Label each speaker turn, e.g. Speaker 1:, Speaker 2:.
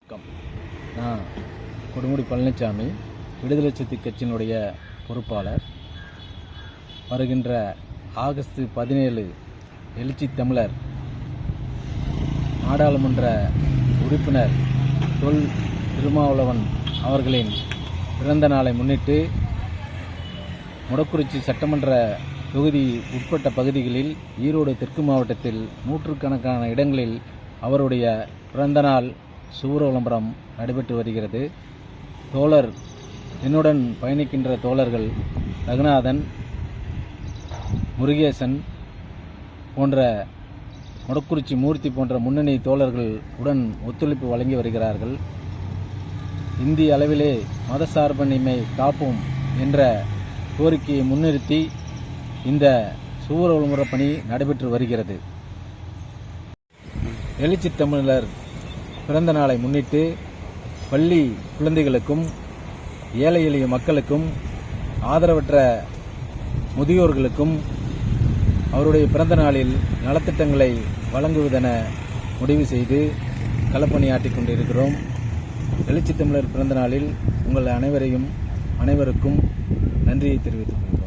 Speaker 1: நான் கொடுமுடி பழனிசாமி, விடுதலை சிறுத்தை கட்சியினுடைய பொறுப்பாளர். வருகின்ற ஆகஸ்ட் 17 எழுச்சி தமிழர் நாடாளுமன்ற உறுப்பினர் தொல் திருமாவளவன் அவர்களின் பிறந்த நாளை முன்னிட்டு மொடக்குறிச்சி சட்டமன்ற தொகுதி உட்பட்ட பகுதிகளில் ஈரோடு தெற்கு மாவட்டத்தில் நூற்றுக்கணக்கான இடங்களில் அவருடைய பிறந்தநாள் சூர விளம்பரம் நடைபெற்று வருகிறது. தோழர் என்னுடன் பயணிக்கின்ற தோழர்கள் ரகுநாதன், முருகேசன் போன்ற மொடக்குறிச்சி மூர்த்தி போன்ற முன்னணி தோழர்கள் உடன் ஒத்துழைப்பு வழங்கி வருகிறார்கள். இந்திய அளவிலே மதசார்பின்மை காப்போம் என்ற கோரிக்கையை முன்னிறுத்தி இந்த சூர விளம்பர பணி நடைபெற்று வருகிறது. எழுச்சி தமிழர் பிறந்த நாளை முன்னிட்டு பள்ளி குழந்தைகளுக்கும் ஏழை எளிய மக்களுக்கும் ஆதரவற்ற முதியோர்களுக்கும் அவருடைய பிறந்த நாளில் நலத்திட்டங்களை வழங்குவதென முடிவு செய்து களப்பணியாற்றிக் கொண்டிருக்கிறோம். எழுச்சி தமிழர் பிறந்த நாளில் உங்கள் அனைவருக்கும் நன்றியை தெரிவித்துக் கொள்கிறோம்.